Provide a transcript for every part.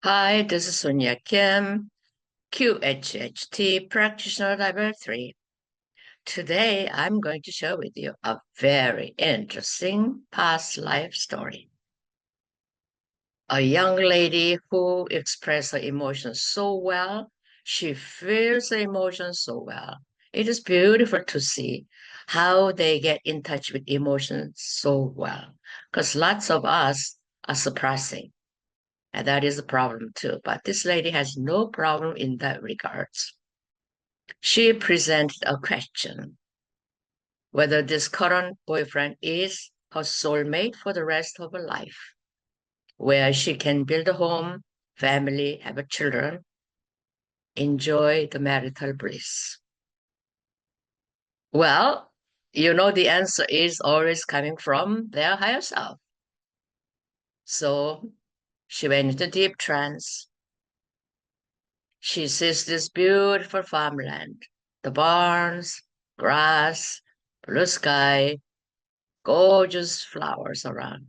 Hi, this is Soonja Kim, QHHT Practitioner Level 3. Today, I'm going to share with you a very interesting past life story. A young lady who expressed her emotions so well, she feels her emotions so well. It is beautiful to see how they get in touch with emotions so well, because lots of us are suppressing. And that is a problem too. But this lady has no problem in that regards. She presented a question whether this current boyfriend is her soulmate for the rest of her life, where she can build a home, family, have a children, enjoy the marital bliss. Well, the answer is always coming from their higher self. So she went into deep trance. She sees this beautiful farmland, the barns, grass, blue sky, gorgeous flowers around.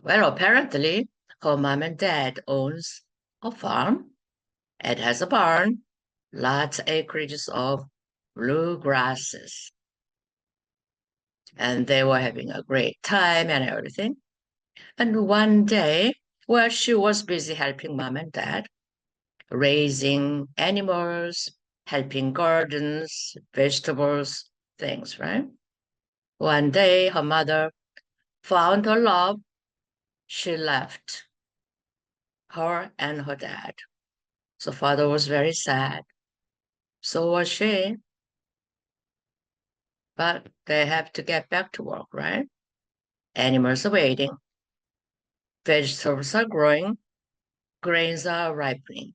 Well, apparently, her mom and dad owns a farm. It has a barn, lots of acreages of blue grasses. And they were having a great time and everything. And one day, while she was busy helping mom and dad, raising animals, helping gardens, vegetables, things, right? One day, her mother found her love. She left her and her dad. So father was very sad. So was she, but they have to get back to work, right? Animals are waiting. Vegetables are growing. Grains are ripening.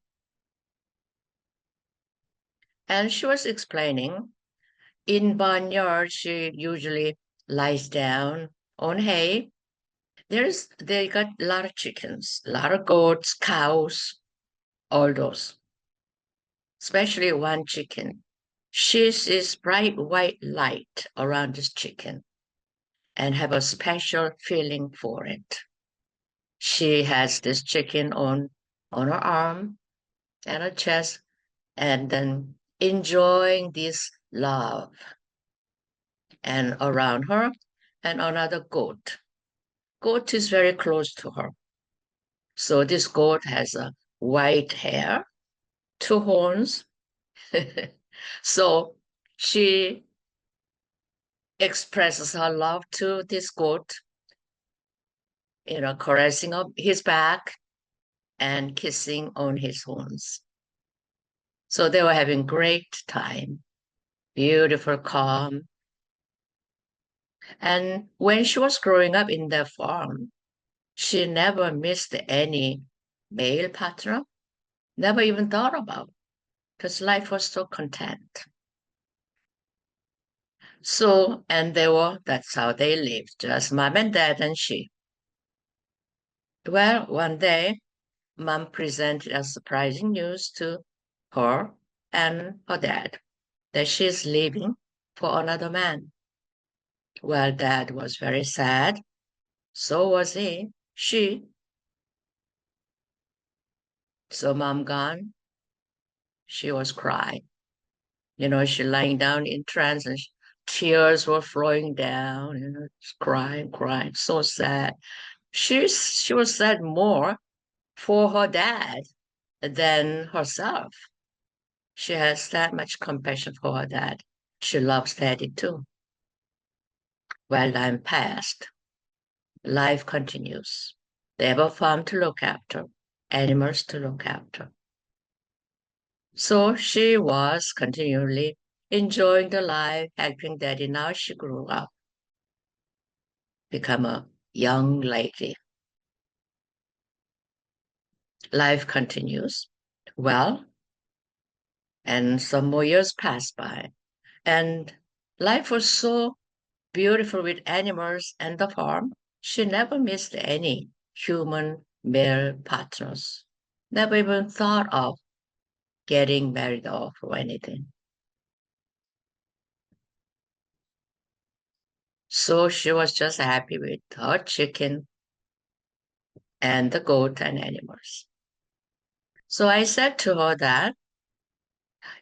And she was explaining in barnyard, she usually lies down on hay. They got a lot of chickens, a lot of goats, cows, all those, especially one chicken. She sees bright white light around this chicken and have a special feeling for it. She has this chicken on her arm and her chest and then enjoying this love and around her and another goat. Goat is very close to her. So this goat has a white hair, two horns. So she expresses her love to this goat, caressing up his back and kissing on his horns. So they were having great time, beautiful, calm. And when she was growing up in their farm, she never missed any male partner, never even thought about, because life was so content. So, and that's how they lived, just mom and dad and she. Well, one day, mom presented a surprising news to her and her dad that she's leaving for another man. Well, dad was very sad. So was he. She. So mom gone. She was crying. She lying down in trance and tears were flowing down, crying, crying, so sad. She was sad more for her dad than herself. She has that much compassion for her dad. She loves daddy too. Well, time passed. Life continues. They have a farm to look after, animals to look after. So she was continually enjoying the life, helping daddy. Now she grew up, become a young lady. Life continues. Well, and some more years passed by. And life was so beautiful with animals and the farm. She never missed any human male partners. Never even thought of getting married off or anything. So she was just happy with her chicken and the goat and animals. So I said to her that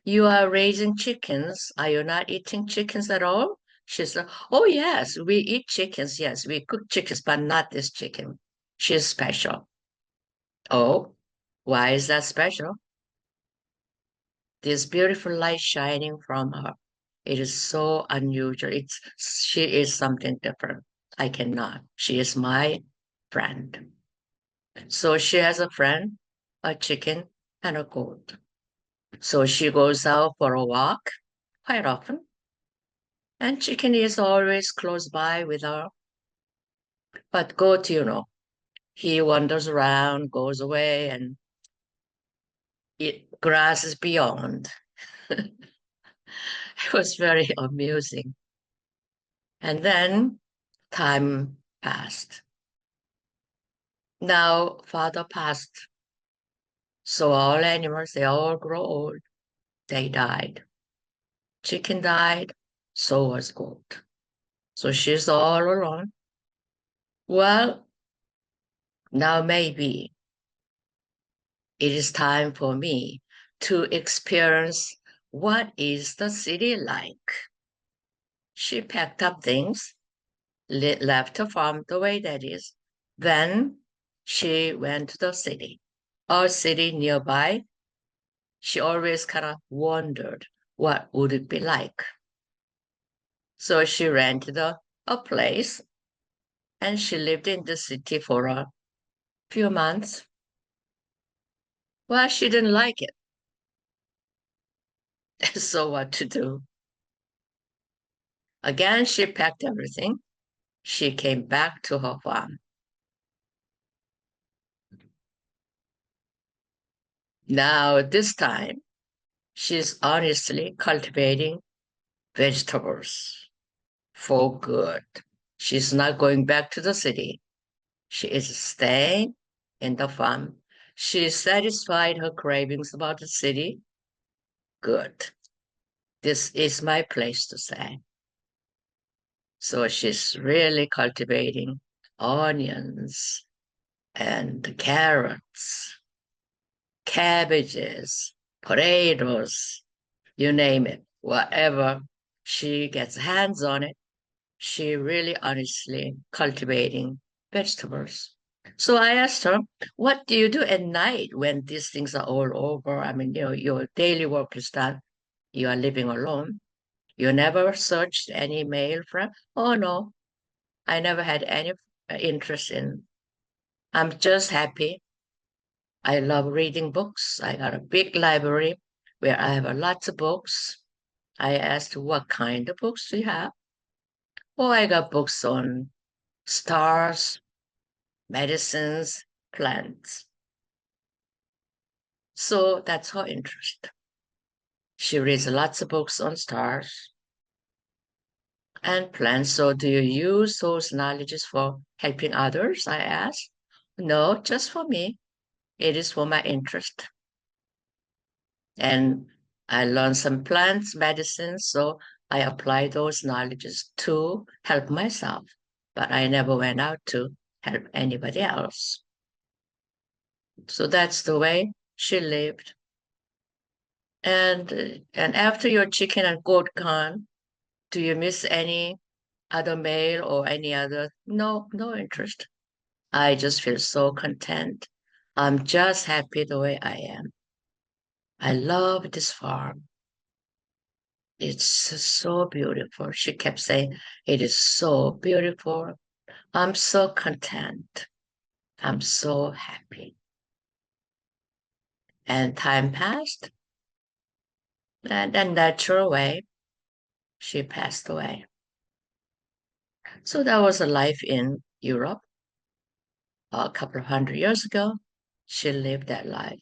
you are raising chickens. Are you not eating chickens at all? She said, oh, yes, we eat chickens. Yes, we cook chickens, but not this chicken. She's special. Oh, why is that special? This beautiful light shining from her. It is so unusual. She is something different. I cannot. She is my friend. So she has a friend, a chicken, and a goat. So she goes out for a walk quite often, and chicken is always close by with her. But goat, he wanders around, goes away, and grass is beyond. It was very amusing. And then time passed. Now father passed. So all animals, they all grow old. They died. Chicken died. So was goat. So she's all alone. Well, now maybe it is time for me to experience what is the city like. She packed up things, left her farm the way that is. Then she went to the city. Our city nearby, she always kind of wondered what would it be like. So she rented a place and she lived in the city for a few months. Well, she didn't like it. So what to do? Again, she packed everything. She came back to her farm. Now, this time, she's honestly cultivating vegetables for good. She's not going back to the city. She is staying in the farm. She satisfied her cravings about the city. Good. This is my place to stay. So she's really cultivating onions and carrots, cabbages, potatoes, you name it, whatever she gets hands on it, she really honestly cultivating vegetables. So I asked her, what do you do at night when these things are all over? I mean, your daily work is done. You are living alone. You never searched any mail from? Oh, no, I never had any interest in. I'm just happy. I love reading books. I got a big library where I have lots of books. I asked, what kind of books do you have? Oh, I got books on stars, medicines, plants. So that's her interest. She reads lots of books on stars and plants. So do you use those knowledges for helping others? I asked. No, just for me. It is for my interest. And I learned some plants, medicines, so I apply those knowledges to help myself. But I never went out to help anybody else. So that's the way she lived. And after your chicken and goat gone, do you miss any other male or any other? No, no interest. I just feel so content. I'm just happy the way I am. I love this farm. It's so beautiful. She kept saying, it is so beautiful. I'm so content. I'm so happy. And time passed, and in a natural way, she passed away. So that was a life in Europe a couple of 100 years ago. She lived that life.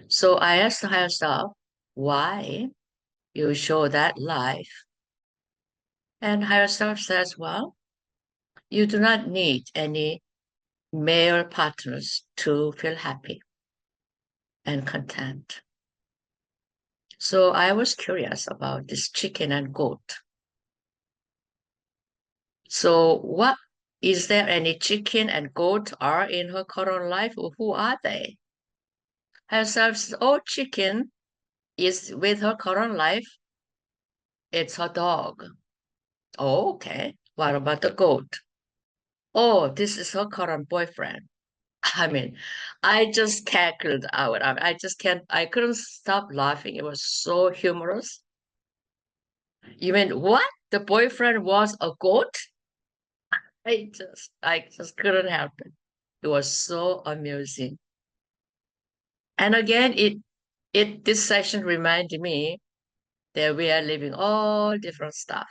So I asked herself, why you show that life? And herself says, well, you do not need any male partners to feel happy and content. So I was curious about this chicken and goat. So Is there any chicken and goat are in her current life? Who are they? Herself, oh, chicken is with her current life. It's her dog. Oh, okay. What about the goat? Oh, this is her current boyfriend. I mean, I just cackled out. I just can't, I couldn't stop laughing. It was so humorous. You mean what? The boyfriend was a goat? I just couldn't help it. It was so amusing. And again, this session reminded me that we are living all different stuff,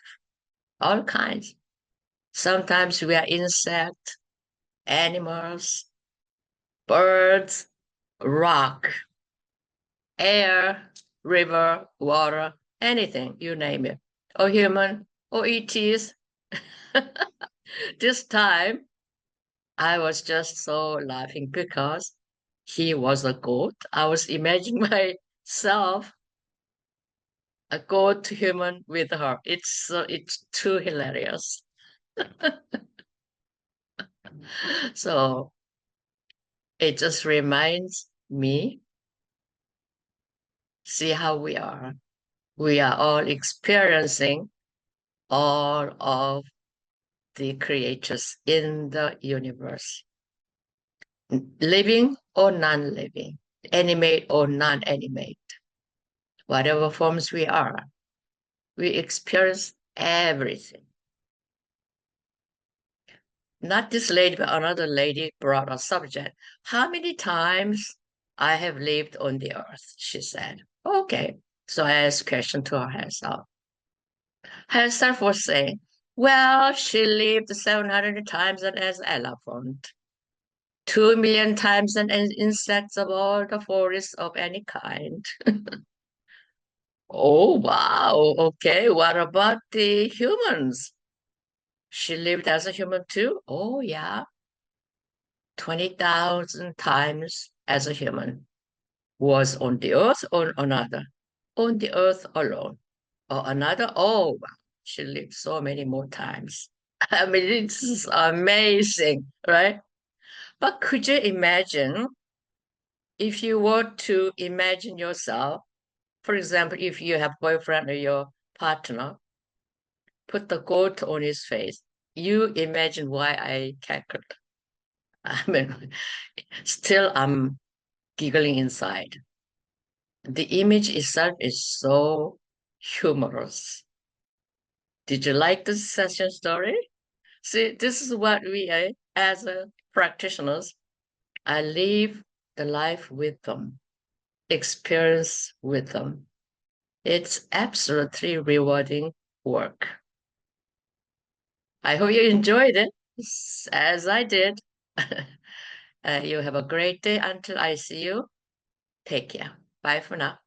all kinds. Sometimes we are insect, animals, birds, rock, air, river, water, anything, you name it. Or human, or ETs. This time, I was just so laughing because he was a goat. I was imagining myself a goat human with her. It's too hilarious. So it just reminds me, see how we are. We are all experiencing all of the creatures in the universe, living or non-living, animate or non-animate, whatever forms we experience everything. Not this lady, but another lady brought a subject. How many times I have lived on the earth, she said. Okay. So I asked question to herself. Herself was saying, well, she lived 700 times as elephant, 2 million times an insects of all the forests of any kind. Oh, wow. Okay. What about the humans? She lived as a human too? Oh, yeah. 20,000 times as a human. Was on the earth or another? On the earth alone. Or another? Oh, wow. She lived so many more times. I mean, it's amazing, right? But could you imagine if you were to imagine yourself, for example, if you have boyfriend or your partner, put the goat on his face. You imagine why I cackled. I mean, still I'm giggling inside. The image itself is so humorous. Did you like this session story? See, this is what we are as a practitioners. I live the life with them, experience with them. It's absolutely rewarding work. I hope you enjoyed it as I did. You have a great day until I see you. Take care. Bye for now.